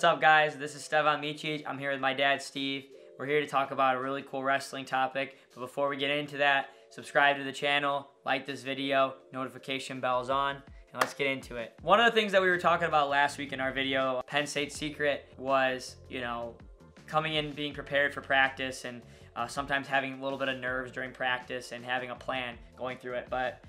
What's up, guys? This is Stevan and I'm here with my dad, Steve. We're here to talk about a really cool wrestling topic. But before we get into that, subscribe to the channel, like this video, notification bell's on, and let's get into it. One of the things that we were talking about last week in our video, Penn State's secret, was, coming in, being prepared for practice, and sometimes having a little bit of nerves during practice and having a plan going through it. But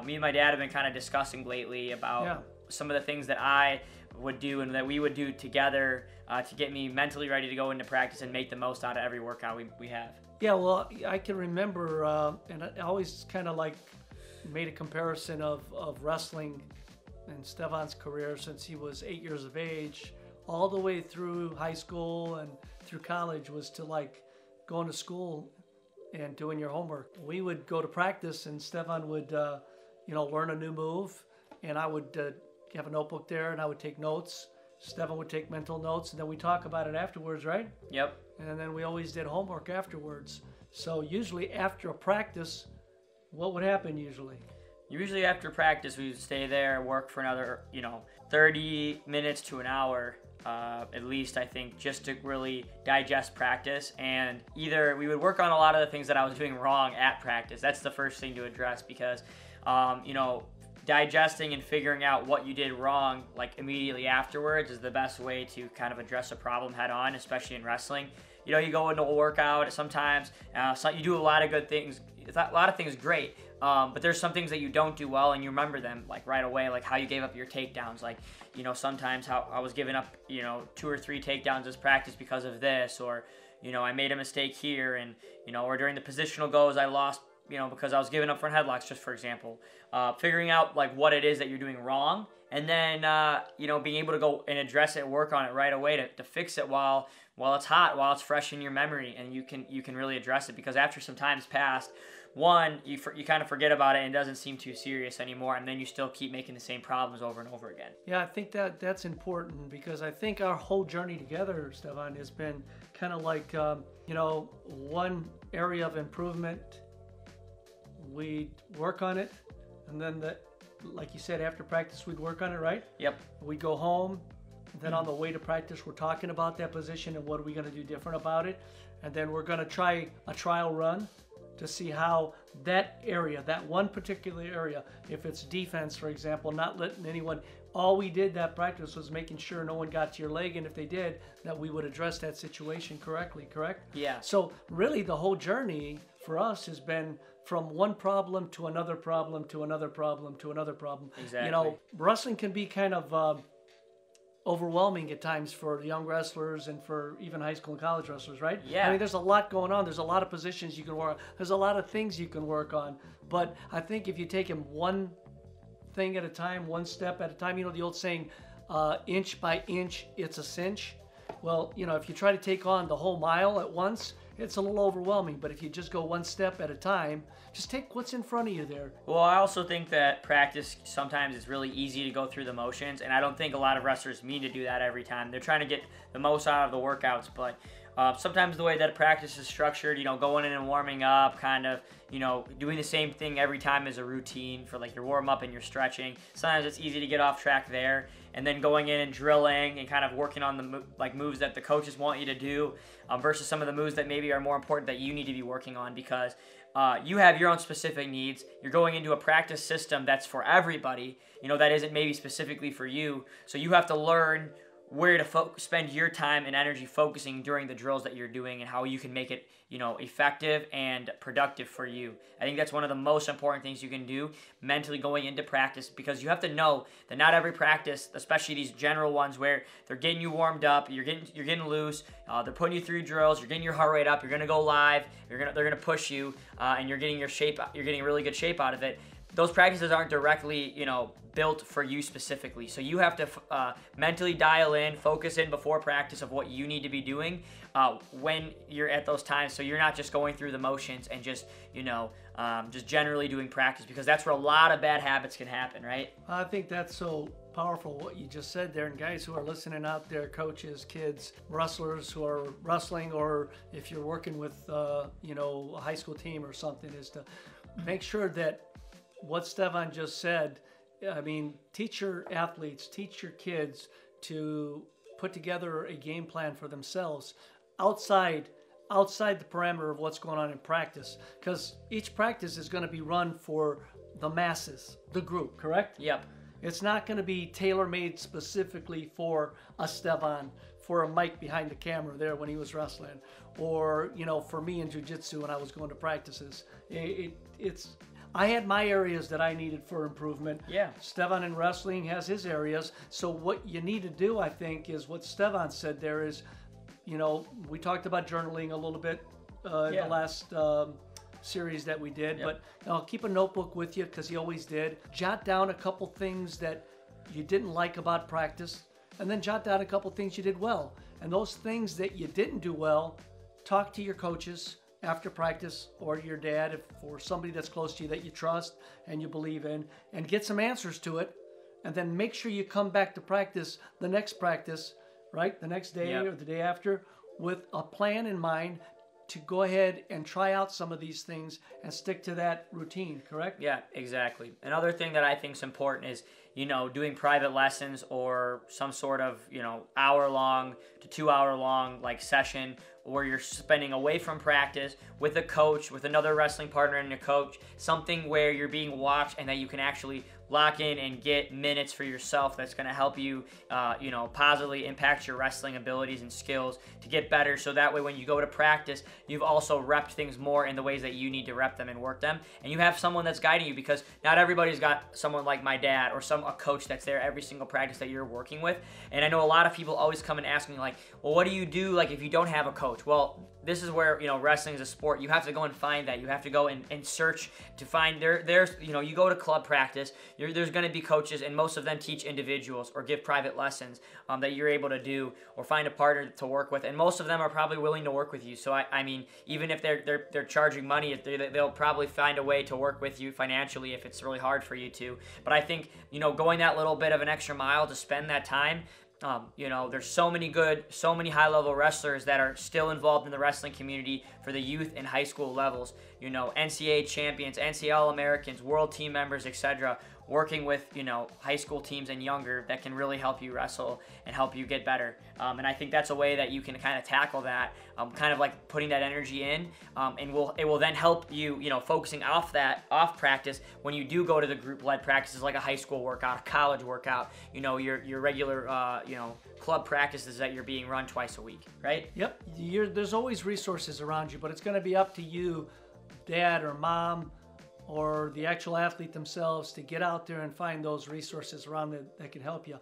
me and my dad have been kind of discussing lately about some of the things that I would do and that we would do together to get me mentally ready to go into practice and make the most out of every workout we have. Yeah, well, I can remember, and I always kind of made a comparison of wrestling and Stevan's career since he was 8 years of age, all the way through high school and through college, was to going to school and doing your homework. We would go to practice and Stevan would, learn a new move, and I would have a notebook there and I would take notes. Stevan would take mental notes, and then we talk about it afterwards, right? Yep. And then we always did homework afterwards. So usually after a practice, what would happen usually? Usually after practice, we would stay there, work for another, 30 minutes to an hour, at least, I think, just to really digest practice. And either we would work on a lot of the things that I was doing wrong at practice. That's the first thing to address because, digesting and figuring out what you did wrong immediately afterwards is the best way to kind of address a problem head on, especially in wrestling. You go into a workout sometimes, you do a lot of good things, a lot of things great, but there's some things that you don't do well and you remember them right away, like how you gave up your takedowns, sometimes how I was giving up 2 or 3 takedowns this practice because of this, or I made a mistake here, and or during the positional goes I lost because I was giving up front headlocks, just for example. Figuring out what it is that you're doing wrong, and then being able to go and address it, work on it right away to fix it while it's hot, while it's fresh in your memory, and you can really address it, because after some time's passed, one, you kind of forget about it and it doesn't seem too serious anymore, and then you still keep making the same problems over and over again. Yeah, I think that's important, because I think our whole journey together, Stevan, has been kind of one area of improvement. We'd work on it, and then like you said, after practice we'd work on it, right? Yep. We'd go home, and then on the way to practice we're talking about that position and what are we going to do different about it, and then we're going to try a trial run to see how that area, that one particular area, if it's defense, for example, not letting anyone, all we did that practice was making sure no one got to your leg, and if they did, that we would address that situation correctly, correct? Yeah. So really the whole journey for us has been from one problem to another problem to another problem to another problem. Exactly. Wrestling can be kind of overwhelming at times for young wrestlers and for even high school and college wrestlers, right? Yeah. I mean, there's a lot going on. There's a lot of positions you can work on. There's a lot of things you can work on. But I think if you take them one thing at a time, one step at a time, the old saying, inch by inch, it's a cinch. Well, if you try to take on the whole mile at once, it's a little overwhelming. But if you just go one step at a time, just take what's in front of you there. Well, I also think that practice sometimes it's really easy to go through the motions, and I don't think a lot of wrestlers mean to do that every time. They're trying to get the most out of the workouts, but sometimes the way that practice is structured, going in and warming up, kind of, doing the same thing every time as a routine for your warm up and your stretching. Sometimes it's easy to get off track there, and then going in and drilling and kind of working on the moves that the coaches want you to do versus some of the moves that maybe are more important that you need to be working on, because you have your own specific needs. You're going into a practice system that's for everybody, that isn't maybe specifically for you. So you have to learn where to spend your time and energy focusing during the drills that you're doing, and how you can make it, effective and productive for you. I think that's one of the most important things you can do mentally going into practice, because you have to know that not every practice, especially these general ones where they're getting you warmed up, you're getting loose, they're putting you through drills, you're getting your heart rate up, you're gonna go live, they're gonna push you, and you're getting really good shape out of it. Those practices aren't directly, built for you specifically. So you have to mentally dial in, focus in before practice of what you need to be doing when you're at those times. So you're not just going through the motions and just, just generally doing practice, because that's where a lot of bad habits can happen, right? I think that's so powerful what you just said there. And guys who are listening out there, coaches, kids, wrestlers who are wrestling, or if you're working with, a high school team or something, is to make sure that what Stevan just said, I mean, teach your athletes, teach your kids to put together a game plan for themselves outside the parameter of what's going on in practice, because each practice is going to be run for the masses, the group, correct? Yep. It's not going to be tailor-made specifically for a Stevan, for a Mike behind the camera there when he was wrestling, or, you know, for me in jiu-jitsu when I was going to practices. I had my areas that I needed for improvement. Yeah. Stevan in wrestling has his areas. So what you need to do, I think, is what Stevan said there is, you know, we talked about journaling a little bit in the last series that we did, but you know, keep a notebook with you, because he always did. Jot down a couple things that you didn't like about practice, and then jot down a couple things you did well. And those things that you didn't do well, talk to your coaches after practice, or your dad, or somebody that's close to you that you trust and you believe in, and get some answers to it. And then make sure you come back to practice, the next practice, right? The next day or the day after, with a plan in mind to go ahead and try out some of these things and stick to that routine, correct? Yeah, exactly. Another thing that I think is important is, you know, doing private lessons or some sort of, you know, hour-long to 2-hour-long like session where you're spending away from practice with a coach, with another wrestling partner and a coach, something where you're being watched and that you can actually lock in and get minutes for yourself that's going to help you, you know, positively impact your wrestling abilities and skills to get better. So that way when you go to practice, you've also repped things more in the ways that you need to rep them and work them. And you have someone that's guiding you, because not everybody's got someone like my dad or a coach that's there every single practice that you're working with. And I know a lot of people always come and ask me like, well, what do you do like if you don't have a coach? Well, this is where, you know, wrestling is a sport. You have to go and find that. You have to go and search to find there's, you know, you go to club practice, there's going to be coaches, and most of them teach individuals or give private lessons that you're able to do, or find a partner to work with. And most of them are probably willing to work with you. So I mean, even if they're charging money, they'll probably find a way to work with you financially if it's really hard for you to. But I think, you know, going that little bit of an extra mile to spend that time, you know, there's so many high-level wrestlers that are still involved in the wrestling community for the youth and high school levels. You know, NCAA champions, NCAA All-Americans, world team members, etc., working with, you know, high school teams and younger that can really help you wrestle and help you get better. And I think that's a way that you can kind of tackle that, kind of like putting that energy in, and it will then help you, you know, focusing off practice when you do go to the group-led practices like a high school workout, a college workout, you know, your regular, you know, club practices that you're being run twice a week, right? Yep. There's always resources around you, but it's going to be up to you, dad or mom, or the actual athlete themselves, to get out there and find those resources around that can help you.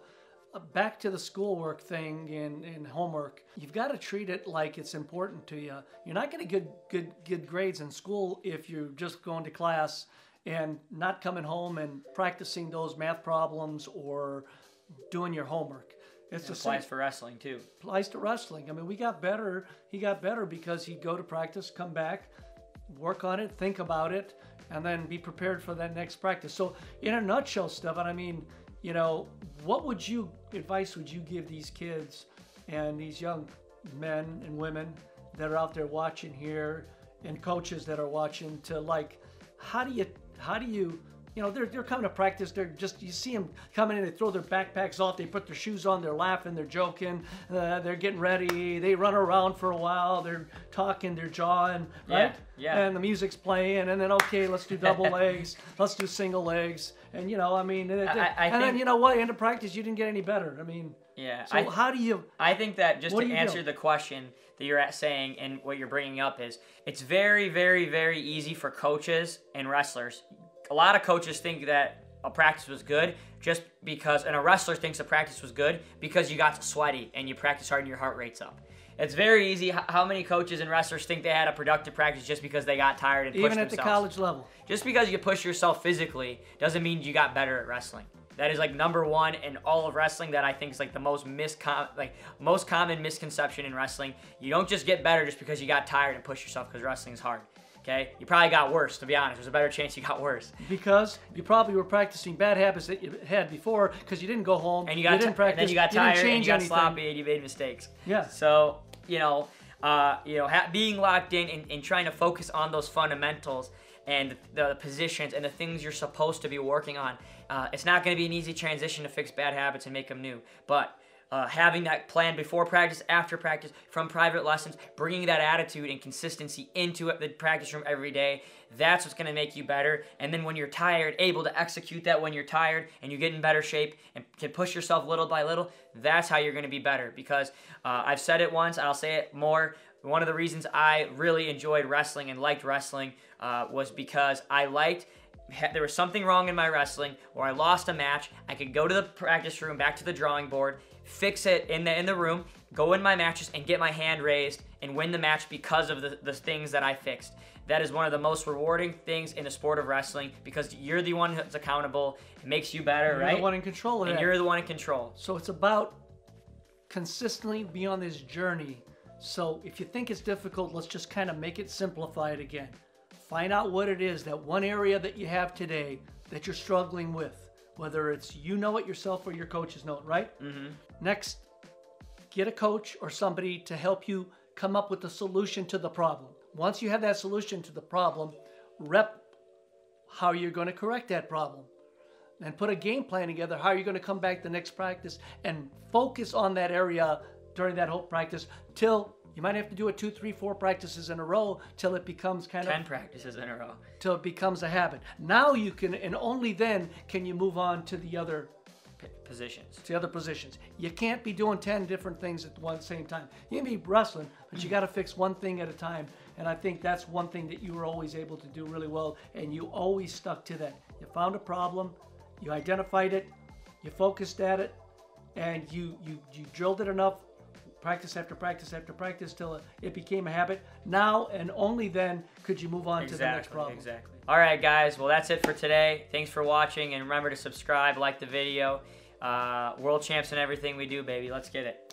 Back to the schoolwork thing and homework, you've got to treat it like it's important to you. You're not going to get good grades in school if you're just going to class and not coming home and practicing those math problems or doing your homework. It applies for wrestling too. Applies to wrestling. I mean, he got better because he'd go to practice, come back, work on it, think about it, and then be prepared for that next practice. So in a nutshell, Stevan, I mean, you know, what advice would you give these kids and these young men and women that are out there watching here, and coaches that are watching, to like, how do you, you know, they're coming to practice, you see them coming in, they throw their backpacks off, they put their shoes on, they're laughing, they're joking, they're getting ready, they run around for a while, they're talking, they're jawing, right? Yeah. And the music's playing, and then, okay, let's do double legs, let's do single legs, and, you know, I mean, then, you know what, end of practice, you didn't get any better. I mean, yeah. So how do you... I think that just to answer the question that you're saying and what you're bringing up is, it's very, very, very easy for coaches and wrestlers. A lot of coaches think that a practice was good just because, and a wrestler thinks a practice was good because you got sweaty and you practice hard and your heart rate's up. It's very easy. How many coaches and wrestlers think they had a productive practice just because they got tired and pushed themselves? Even at the college level. Just because you push yourself physically doesn't mean you got better at wrestling. That is like number one in all of wrestling that I think is like the most common misconception in wrestling. You don't just get better just because you got tired and pushed yourself, because wrestling is hard. Okay? You probably got worse, to be honest. There's a better chance you got worse. Because you probably were practicing bad habits that you had before, because you didn't go home, and you didn't practice, and then you got tired, and you got anything. sloppy, and you made mistakes. Yeah. So, being locked in and trying to focus on those fundamentals and the positions and the things you're supposed to be working on, it's not going to be an easy transition to fix bad habits and make them new. But having that plan before practice, after practice, from private lessons, bringing that attitude and consistency into the practice room every day. That's what's going to make you better. And then when you're tired, able to execute that when you're tired and you get in better shape and can push yourself little by little, that's how you're going to be better. Because I've said it once, I'll say it more. One of the reasons I really enjoyed wrestling and liked wrestling was because there was something wrong in my wrestling, or I lost a match. I could go to the practice room, back to the drawing board, fix it in the room, go in my matches and get my hand raised and win the match because of the things that I fixed. That is one of the most rewarding things in the sport of wrestling, because you're the one that's accountable. It makes you better, right? You're the one in control of that. And you're the one in control. So it's about consistently be on this journey. So if you think it's difficult, let's just kind of make it simplify it again. Find out what it is, that one area that you have today that you're struggling with, whether it's you know it yourself or your coaches know it, right? Mm-hmm. Next, get a coach or somebody to help you come up with the solution to the problem. Once you have that solution to the problem, rep how you're going to correct that problem. And put a game plan together, how you're going to come back the next practice and focus on that area during that whole practice till you might have to do it 2, 3, 4 practices in a row till it becomes 10 practices in a row. Till it becomes a habit. Now you can, and only then can you move on to the other positions. To the other positions. You can't be doing 10 different things at the same time. You can be wrestling, but you got to fix one thing at a time. And I think that's one thing that you were always able to do really well, and you always stuck to that. You found a problem, you identified it, you focused at it, and you drilled it enough, practice after practice after practice, till it became a habit. Now and only then could you move on to the next problem. Exactly. All right, guys. Well, that's it for today. Thanks for watching, and remember to subscribe, like the video. World champs in everything we do, baby. Let's get it.